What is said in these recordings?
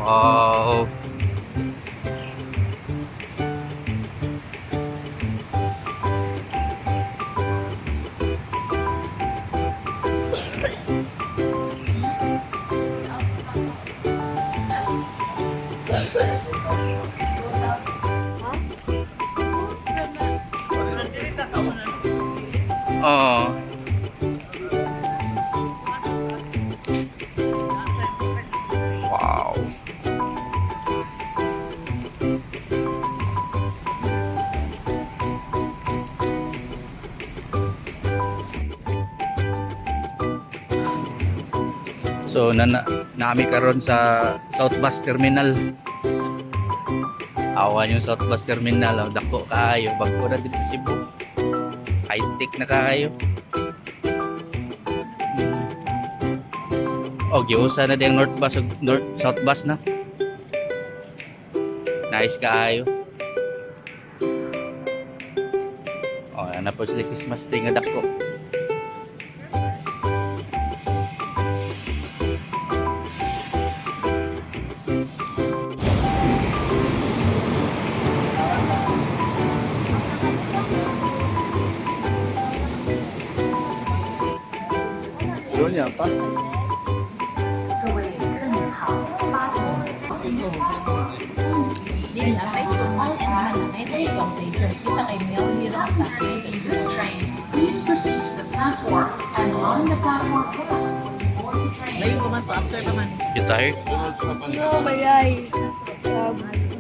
Wow. Oh. Wow. So nami karon sa South Bus Terminal. Awan yung South Bus Terminal, oh, dako kaayo, bago na din sa Cebu. High-tech na kaayo. Oh, giusa na din North Bus, South Bus na. Nice kaayo. Oh, na po sila Christmas tree nga dako. Yun yata. 各位客人好，八点Di na kay Jumat and Manay yung station. Kita kay Mel hirap sa this train. Please proceed to the platform and line the platform for the train. layo pa man pa after pa man. You tired? No, mayay. Morning.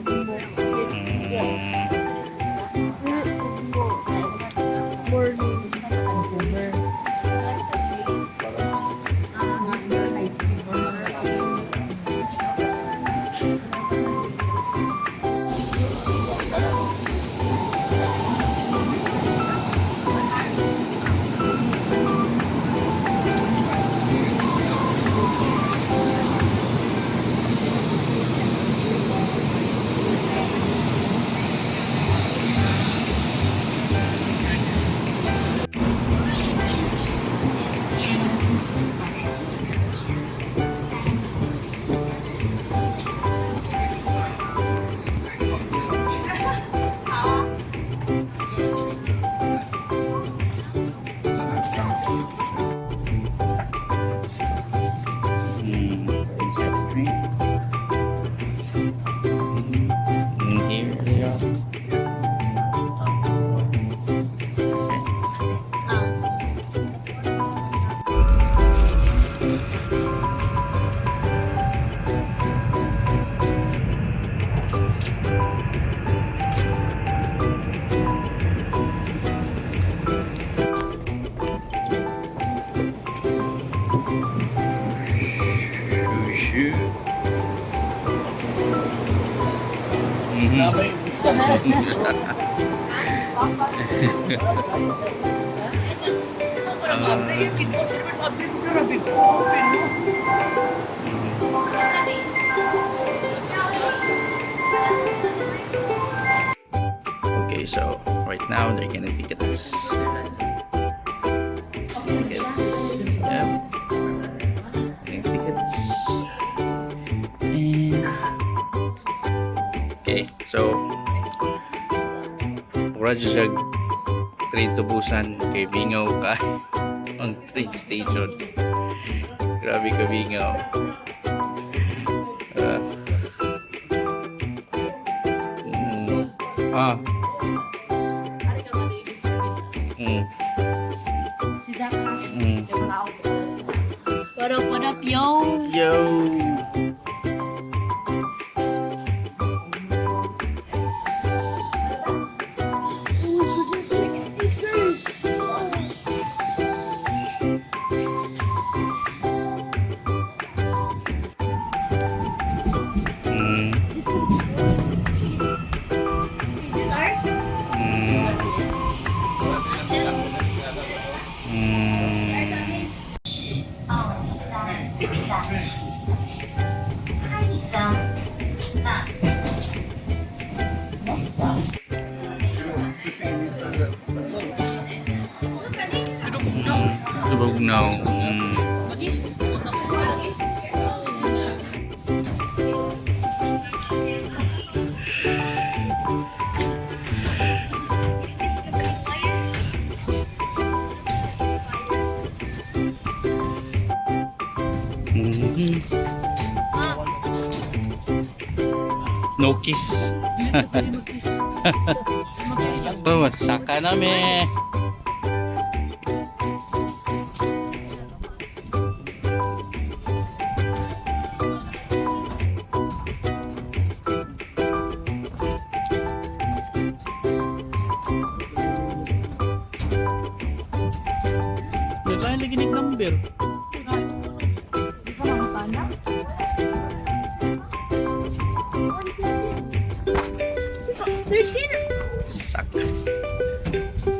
Okay, so right now they're gonna tickets. Tickets. Yep. Getting tickets. And okay, so mura siya train to Busan kay Bingaw ka ang train station. Grabe ka Bingaw. Si Zaka. What up, yo? Yo. Is ours? Tubugnaw. No kiss. Oh, saka namin. Lagi number. Sak.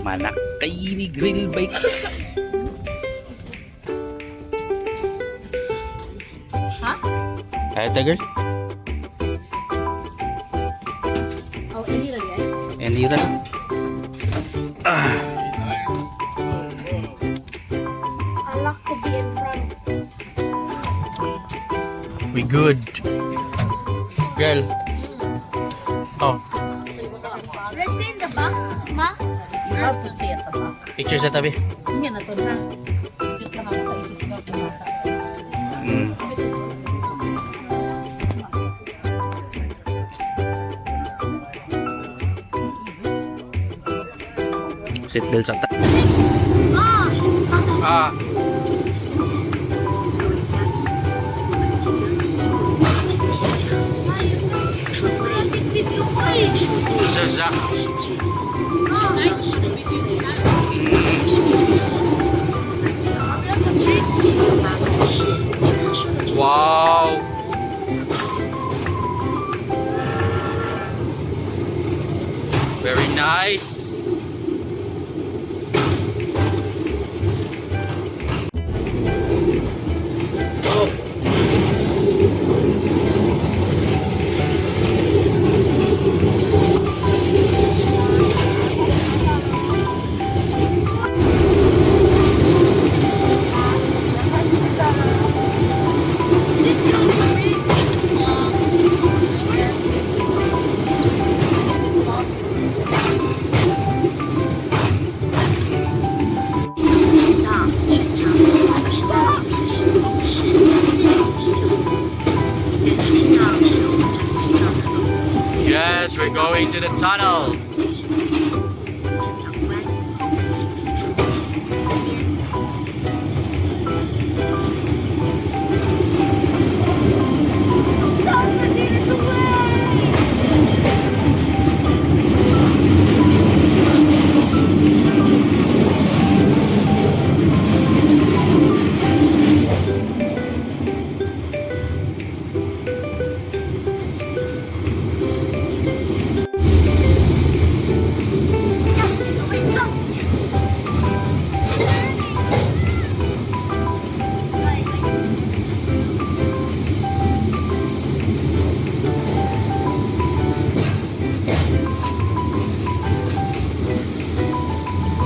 Manak kay grill bike. Ha? Ay, girl. Oh, hindi lagi ay. Elira. Ah. I like to be in front. We good. Girl. Oh, Should I stay in the back, Ma? You have to stay at the back. picture sa tabi. Hindi na to na. Just lang ako kaisip ko sa mata. Mm. Seatbelt sa ta. Ah. Zazak. Wow. Very nice. Yes, we're going to the tunnel.